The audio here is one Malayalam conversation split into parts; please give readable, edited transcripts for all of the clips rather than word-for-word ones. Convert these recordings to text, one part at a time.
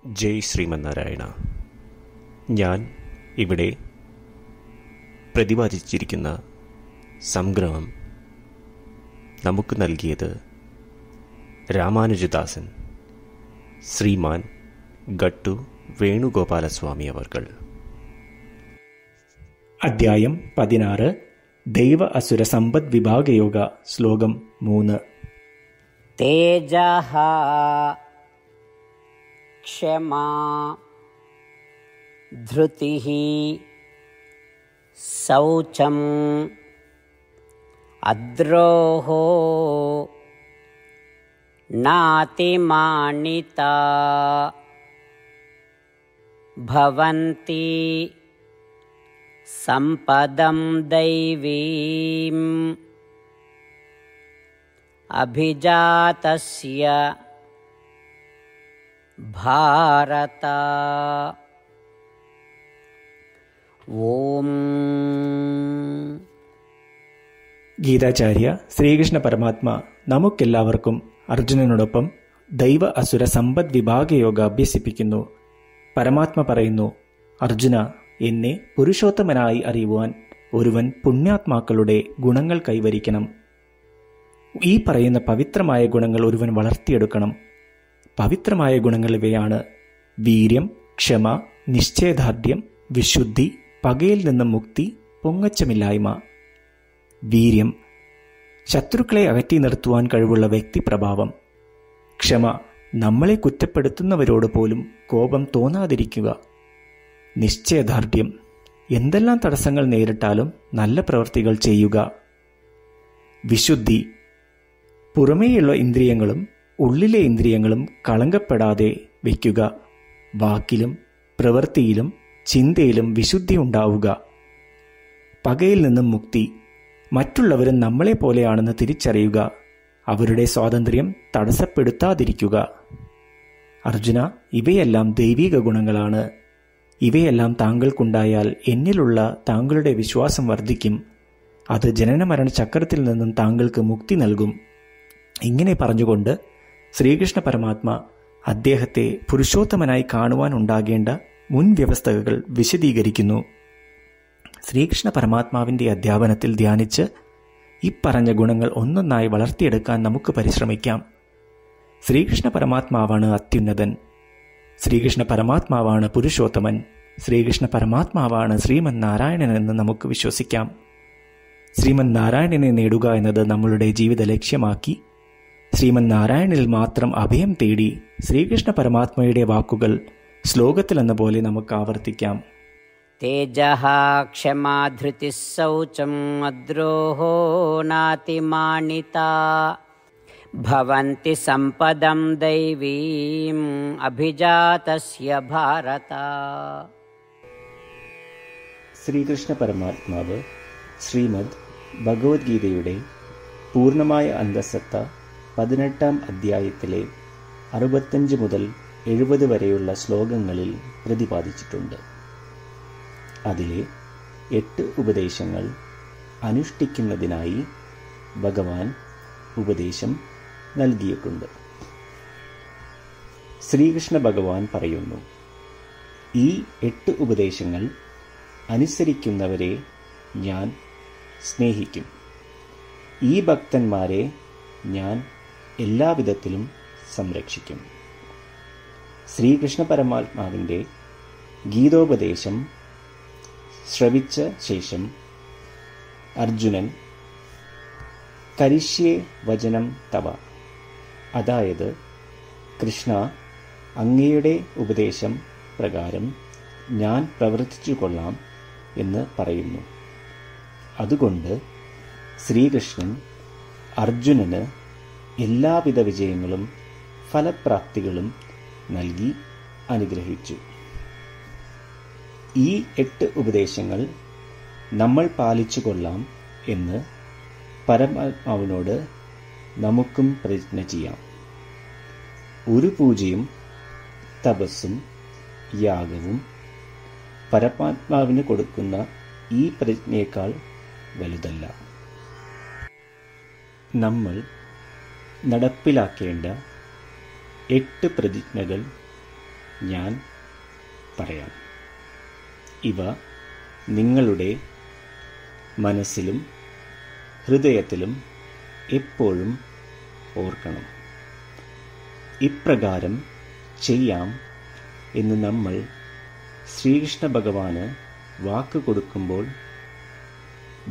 ജയ് ശ്രീമന്നാരായണ. ഞാൻ ഇവിടെ പ്രതിപാദിച്ചിരിക്കുന്ന സംഗ്രഹം നമുക്ക് നൽകിയത് രാമാനുജദാസൻ ശ്രീമാൻ ഗട്ടു വേണുഗോപാലസ്വാമി അവർകൾ. അധ്യായം 16 ദൈവ അസുര സമ്പദ് വിഭാഗയോഗ. ശ്ലോകം 3. തേജഃ ക്ഷമാ ധൃതിഃ ശൗചം അദ്രോഹോ നാതിമാനിതാ ഭവന്തി സമ്പദം ദൈവീം അഭിജാതസ്യ ഭാരത. ഓം. ഗീതാചാര്യ ശ്രീകൃഷ്ണ പരമാത്മ നമുക്കെല്ലാവർക്കും അർജുനനോടൊപ്പം ദൈവ അസുര സമ്പദ് വിഭാഗയോഗ അഭ്യസിപ്പിക്കുന്നു. പരമാത്മ പറയുന്നു, അർജുന, എന്നെ പുരുഷോത്തമനായി അറിയുവാൻ ഒരുവൻ പുണ്യാത്മാക്കളുടെ ഗുണങ്ങൾ കൈവരിക്കണം. ഈ പറയുന്ന പവിത്രമായ ഗുണങ്ങൾ ഒരുവൻ വളർത്തിയെടുക്കണം. പവിത്രമായ ഗുണങ്ങൾ ഇവയാണ്: വീര്യം, ക്ഷമ, നിശ്ചയദാർഢ്യം, വിശുദ്ധി, പകയിൽ നിന്നും മുക്തി, പൊങ്ങച്ചമില്ലായ്മ. വീര്യം, ശത്രുക്കളെ അകറ്റി നിർത്തുവാൻ കഴിവുള്ള വ്യക്തിപ്രഭാവം. ക്ഷമ, നമ്മളെ കുറ്റപ്പെടുത്തുന്നവരോട് പോലും കോപം തോന്നാതിരിക്കുക. നിശ്ചയദാർഢ്യം, എന്തെല്ലാം തടസ്സങ്ങൾ നേരിട്ടാലും നല്ല പ്രവൃത്തികൾ ചെയ്യുക. വിശുദ്ധി, പുറമേയുള്ള ഇന്ദ്രിയങ്ങളും ഉള്ളിലെ ഇന്ദ്രിയങ്ങളും കളങ്കപ്പെടാതെ വയ്ക്കുക. വാക്കിലും പ്രവൃത്തിയിലും ചിന്തയിലും വിശുദ്ധി ഉണ്ടാവുക. പകയിൽ നിന്നും മുക്തി, മറ്റുള്ളവരും നമ്മളെ പോലെയാണെന്ന് തിരിച്ചറിയുക. അവരുടെ സ്വാതന്ത്ര്യം തടസ്സപ്പെടുത്താതിരിക്കുക. അർജുന, ഇവയെല്ലാം ദൈവിക ഗുണങ്ങളാണ്. ഇവയെല്ലാം താങ്കൾക്കുണ്ടായാൽ എന്നിലുള്ള താങ്കളുടെ വിശ്വാസം വർദ്ധിക്കും. അത് ജനനമരണ ചക്രത്തിൽ നിന്നും താങ്കൾക്ക് മുക്തി നൽകും. ഇങ്ങനെ പറഞ്ഞുകൊണ്ട് ശ്രീകൃഷ്ണ പരമാത്മ അദ്ദേഹത്തെ പുരുഷോത്തമനായി കാണുവാൻ ഉണ്ടാകേണ്ട മുൻവ്യവസ്ഥകൾ വിശദീകരിക്കുന്നു. ശ്രീകൃഷ്ണ പരമാത്മാവിൻ്റെ അധ്യാപനത്തിൽ ധ്യാനിച്ച് ഇപ്പറഞ്ഞ ഗുണങ്ങൾ ഒന്നൊന്നായി വളർത്തിയെടുക്കാൻ നമുക്ക് പരിശ്രമിക്കാം. ശ്രീകൃഷ്ണ പരമാത്മാവാണ് അത്യുന്നതൻ. ശ്രീകൃഷ്ണ പരമാത്മാവാണ് പുരുഷോത്തമൻ. ശ്രീകൃഷ്ണ പരമാത്മാവാണ് ശ്രീമന്നാരായണൻ എന്ന് നമുക്ക് വിശ്വസിക്കാം. ശ്രീമന്നാരായണനെ നേടുക എന്നത് നമ്മളുടെ ജീവിത ലക്ഷ്യമാക്കി ശ്രീമന്നാരായണനിൽ മാത്രം അഭയം തേടി ശ്രീകൃഷ്ണ പരമാത്മയുടെ വാക്കുകൾ ശ്ലോകത്തിലെന്ന പോലെ നമുക്ക് ആവർത്തിക്കാം. തേജഃ ക്ഷമാ ധൃതിഃ ശൗചം അദ്രോഹോ നാതിമാനിതാ ഭവന്തി സമ്പദം ദൈവീം അഭിജാതസ്യ ഭാരത. ശ്രീകൃഷ്ണ പരമാത്മാവ് ശ്രീമദ് ഭഗവത്ഗീതയുടെ പൂർണ്ണമായ അന്തസത്ത 18-ാം അധ്യായത്തിലെ 65 മുതൽ 70 വരെയുള്ള ശ്ലോകങ്ങളിൽ പ്രതിപാദിച്ചിട്ടുണ്ട്. അതിലെ 8 ഉപദേശങ്ങൾ അനുഷ്ഠിക്കുന്നതിനായി ഭഗവാൻ ഉപദേശം നൽകിയിട്ടുണ്ട്. ശ്രീകൃഷ്ണ ഭഗവാൻ പറയുന്നു, ഈ 8 ഉപദേശങ്ങൾ അനുസരിക്കുന്നവരെ ഞാൻ സ്നേഹിക്കും. ഈ ഭക്തന്മാരെ ഞാൻ എല്ലാവിധത്തിലും സംരക്ഷിക്കും. ശ്രീകൃഷ്ണ പരമാത്മാവിൻ്റെ ഗീതോപദേശം ശ്രവിച്ച ശേഷം അർജുനൻ കരിഷ്യേ വചനം തവ, അതായത് കൃഷ്ണ, അങ്ങയുടെ ഉപദേശം പ്രകാരം ഞാൻ പ്രവർത്തിച്ചു കൊള്ളാം എന്ന് പറയുന്നു. അതുകൊണ്ട് ശ്രീകൃഷ്ണൻ അർജുനന് എല്ലാവിധ വിജയങ്ങളും ഫലപ്രാപ്തികളും നൽകി അനുഗ്രഹിച്ചു. ഈ 8 ഉപദേശങ്ങൾ നമ്മൾ പാലിച്ചു കൊള്ളാം എന്ന് പരമാത്മാവിനോട് നമുക്കും പ്രതിജ്ഞ ചെയ്യാം. ഒരു പൂജയും തപസ്സും യാഗവും പരമാത്മാവിന് കൊടുക്കുന്ന ഈ പ്രതിജ്ഞയേക്കാൾ വലുതല്ല. നമ്മൾ നടപ്പിലാക്കേണ്ട 8 പ്രതിജ്ഞകൾ ഞാൻ പറയാം. ഇവ നിങ്ങളുടെ മനസ്സിലും ഹൃദയത്തിലും എപ്പോഴും ഓർക്കണം. ഇപ്രകാരം ചെയ്യാം എന്ന് നമ്മൾ ശ്രീകൃഷ്ണ ഭഗവാന് വാക്ക് കൊടുക്കുമ്പോൾ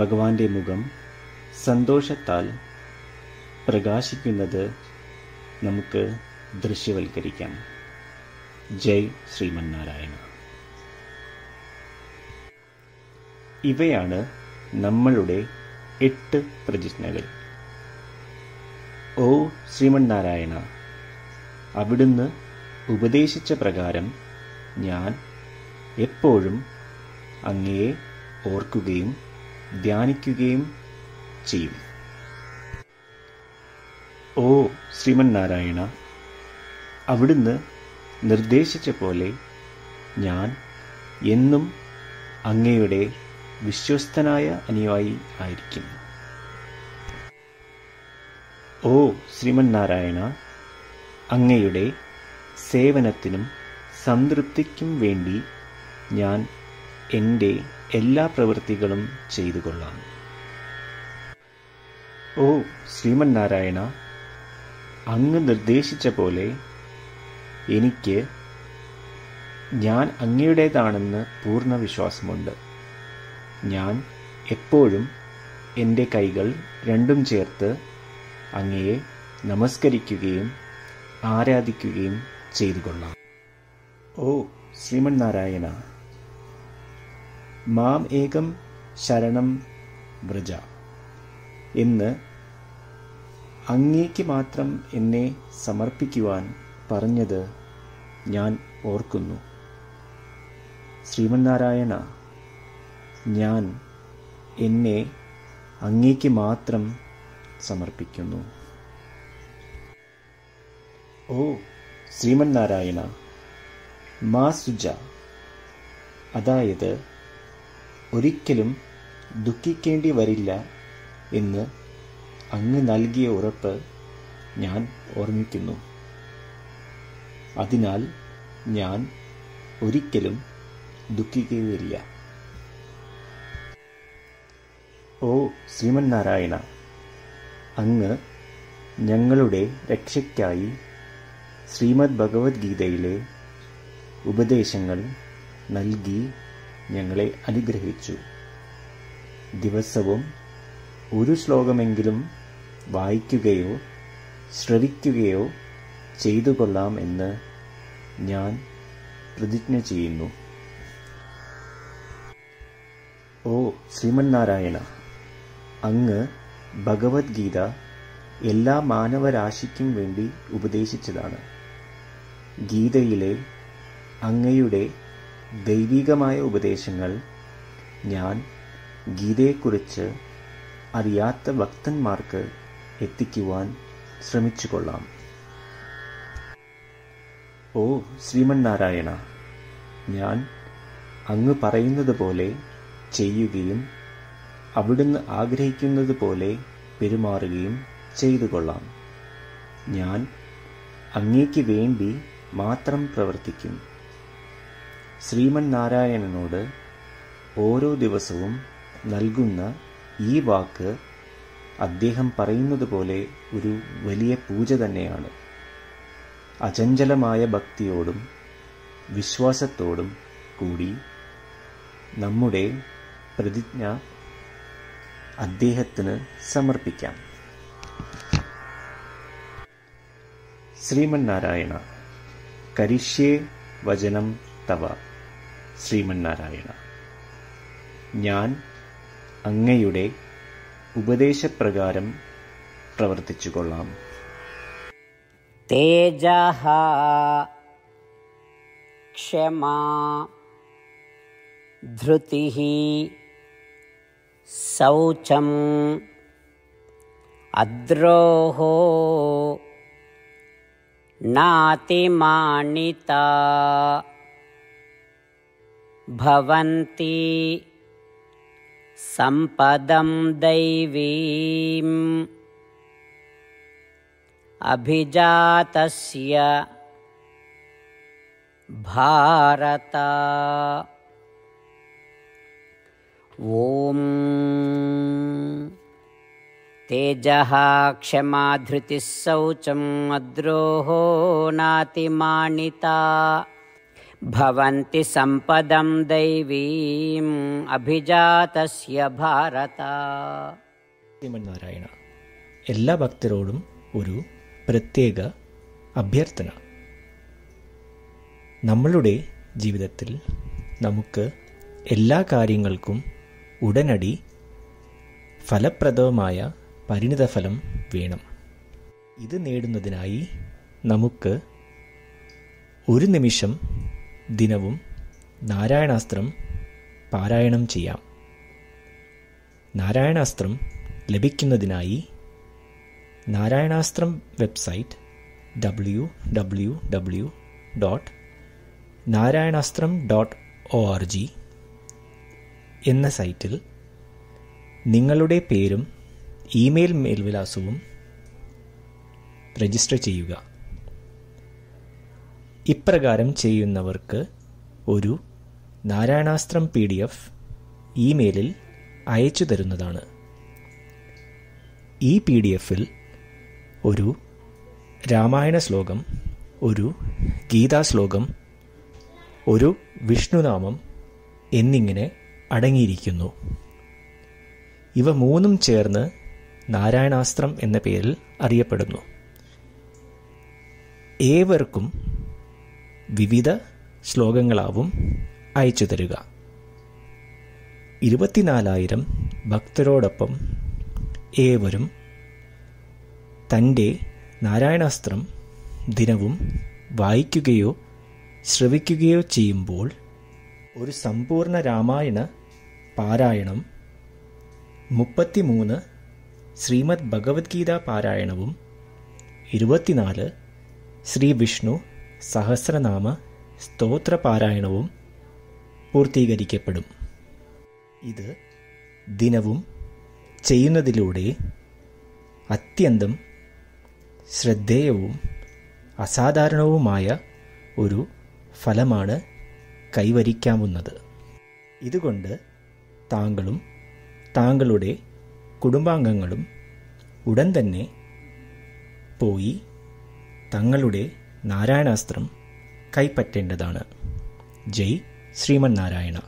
ഭഗവാന്റെ മുഖം സന്തോഷത്താൽ പ്രകാശിക്കുന്നത് നമുക്ക് ദൃശ്യവൽക്കരിക്കാം. ജയ് ശ്രീമന്നാരായണ. ഇവയാണ് നമ്മളുടെ 8 പ്രതിജ്ഞകൾ. ഓ ശ്രീമന്നാരായണ, അവിടുന്ന് ഉപദേശിച്ച പ്രകാരം ഞാൻ എപ്പോഴും അങ്ങയെ ഓർക്കുകയും ധ്യാനിക്കുകയും ചെയ്യും. ഓ ശ്രീമന്നാരായണ, അവിടുന്ന് നിർദ്ദേശിച്ച പോലെ ഞാൻ എന്നും അങ്ങയുടെ വിശ്വസ്തനായ അനുയായി ആയിരിക്കും. ഓ ശ്രീമന്നാരായണ, അങ്ങയുടെ സേവനത്തിനും സംതൃപ്തിക്കും വേണ്ടി ഞാൻ എൻ്റെ എല്ലാ പ്രവൃത്തികളും ചെയ്തു കൊള്ളാം. ഓ ശ്രീമന്നാരായണ, അങ്ങ് നിർദ്ദേശിച്ച പോലെ എനിക്ക് ഞാൻ അങ്ങയുടേതാണെന്ന് പൂർണ്ണ വിശ്വാസമുണ്ട്. ഞാൻ എപ്പോഴും എൻ്റെ കൈകൾ രണ്ടും ചേർത്ത് അങ്ങയെ നമസ്കരിക്കുകയും ആരാധിക്കുകയും ചെയ്തു കൊള്ളാം. ഓ ശ്രീമന്നാരായണ, മാം ഏകം ശരണം വ്രജ എന്ന് അങ്ങേക്ക് മാത്രം എന്നെ സമർപ്പിക്കുവാൻ പറഞ്ഞത് ഞാൻ ഓർക്കുന്നു. ശ്രീമന്നാരായണ, ഞാൻ എന്നെ അങ്ങേക്ക് മാത്രം സമർപ്പിക്കുന്നു. ഓ ശ്രീമന്നാരായണ, മാ സുജ, അതായത് ഒരിക്കലും ദുഃഖിക്കേണ്ടി വരില്ല എന്ന് അങ്ങ് നൽകിയ ഉറപ്പ് ഞാൻ ഓർമ്മിക്കുന്നു. അതിനാൽ ഞാൻ ഒരിക്കലും ദുഃഖിക്കുകയില്ല. ഓ ശ്രീമന്നാരായണ, അങ്ങ് ഞങ്ങളുടെ രക്ഷയ്ക്കായി ശ്രീമദ് ഭഗവത്ഗീതയിലെ ഉപദേശങ്ങൾ നൽകി ഞങ്ങളെ അനുഗ്രഹിച്ചു. ദിവസവും ഒരു ശ്ലോകമെങ്കിലും വായിക്കുകയോ ശ്രവിക്കുകയോ ചെയ്തു കൊള്ളാം എന്ന് ഞാൻ പ്രതിജ്ഞ ചെയ്യുന്നു. ഓ ശ്രീമന്നാരായണ, അങ്ങ് ഭഗവത്ഗീത എല്ലാ മാനവരാശിക്കും വേണ്ടി ഉപദേശിച്ചതാണ്. ഗീതയിലെ അങ്ങയുടെ ദൈവികമായ ഉപദേശങ്ങൾ ഞാൻ ഗീതയെക്കുറിച്ച് അറിയാത്ത ഭക്തന്മാർക്ക് എത്തിക്കുവാൻ ശ്രമിച്ചുകൊള്ളാം. ഓ ശ്രീമന്നാരായണ, ഞാൻ അങ്ങ് പറയുന്നത് പോലെ ചെയ്യുകയും അവിടുന്ന് ആഗ്രഹിക്കുന്നത് പോലെ പെരുമാറുകയും ചെയ്തു കൊള്ളാം. ഞാൻ അങ്ങേക്ക് വേണ്ടി മാത്രം പ്രവർത്തിക്കും. ശ്രീമന്നാരായണനോട് ഓരോ ദിവസവും നൽകുന്ന ഈ വാക്ക് അദ്ദേഹം പറയുന്നത് പോലെ ഒരു വലിയ പൂജ തന്നെയാണ്. അചഞ്ചലമായ ഭക്തിയോടും വിശ്വാസത്തോടും കൂടി നമ്മുടെ പ്രതിജ്ഞ അദ്ദേഹത്തിന് സമർപ്പിക്കാം. ശ്രീമന്നാരായണ, കരിഷ്യേ വചനം തവ. ശ്രീമന്നാരായണ, ഞാൻ അങ്ങയുടെ ഉപദേശപ്രകാരം പ്രവർത്തിച്ചുകൊള്ളാം. തേജഃ ക്ഷമാ ധൃതിഃ ശൗചം അദ്രോഹോ നാതിമാനിതാ ഭവന്തി സമ്പദം ദൈവീം അഭിജാതസ്യ ഭാരത. ഓം തേജഃ ക്ഷമാ ധൃതിഃ ശൗചം അദ്രോഹോ നാതിമാനിത ഭവന്തി സമ്പദം ദൈവീം അഭിജാതസ്യ ഭാരത. ശ്രീമന്നാരായണ, എല്ലാ ഭക്തരോടും ഒരു പ്രത്യേക അഭ്യർത്ഥന. നമ്മളുടെ ജീവിതത്തിൽ നമുക്ക് എല്ലാ കാര്യങ്ങൾക്കും ഉടനടി ഫലപ്രദമായ പരിണിതഫലം വേണം. ഇത് നേടുന്നതിനായി നമുക്ക് ഒരു നിമിഷം ദിനവും നാരായണാസ്ത്രം പാരായണം ചെയ്യാം. നാരായണാസ്ത്രം ലഭിക്കുന്നതിനായി നാരായണാസ്ത്രം വെബ്സൈറ്റ് www.narayanaastram.org എന്ന സൈറ്റിൽ നിങ്ങളുടെ പേരും ഇമെയിൽ മേൽവിലാസവും രജിസ്റ്റർ ചെയ്യുക. ഇപ്രകാരം ചെയ്യുന്നവർക്ക് ഒരു നാരായണാസ്ത്രം PDF ഇമെയിലിൽ അയച്ചു തരുന്നതാണ്. ഈ PDF-ൽ ഒരു രാമായണ ശ്ലോകം, ഒരു ഗീതാശ്ലോകം, ഒരു വിഷ്ണുനാമം എന്നിങ്ങനെ അടങ്ങിയിരിക്കുന്നു. ഇവ മൂന്നും ചേർന്ന് നാരായണാസ്ത്രം എന്ന പേരിൽ അറിയപ്പെടുന്നു. ഏവർക്കും വിവിധ ശ്ലോകങ്ങളാവും അയച്ചു തരിക. 24,000 ഭക്തരോടൊപ്പം ഏവരും തൻ്റെ നാരായണാസ്ത്രം ദിനവും വായിക്കുകയോ ശ്രവിക്കുകയോ ചെയ്യുമ്പോൾ ഒരു സമ്പൂർണ്ണ രാമായണ പാരായണം, 33 ശ്രീമദ് ഭഗവത്ഗീത പാരായണവും 24 ശ്രീ വിഷ്ണു സഹസ്രനാമ സ്തോത്ര പാരായണവും പൂർത്തീകരിക്കപ്പെടും. ഇത് ദിനവും ചെയ്യുന്നതിലൂടെ അത്യന്തം ശ്രദ്ധേയവും അസാധാരണവുമായ ഒരു ഫലമാണ് കൈവരിക്കാവുന്നത്. ഇതുകൊണ്ട് താങ്കളും താങ്കളുടെ കുടുംബാംഗങ്ങളും ഉടൻ തന്നെ പോയി തങ്ങളുടെ നാരായണാസ്ത്രം കൈപ്പറ്റേണ്ടതാണ്. ജയ് ശ്രീമന്നാരായണ.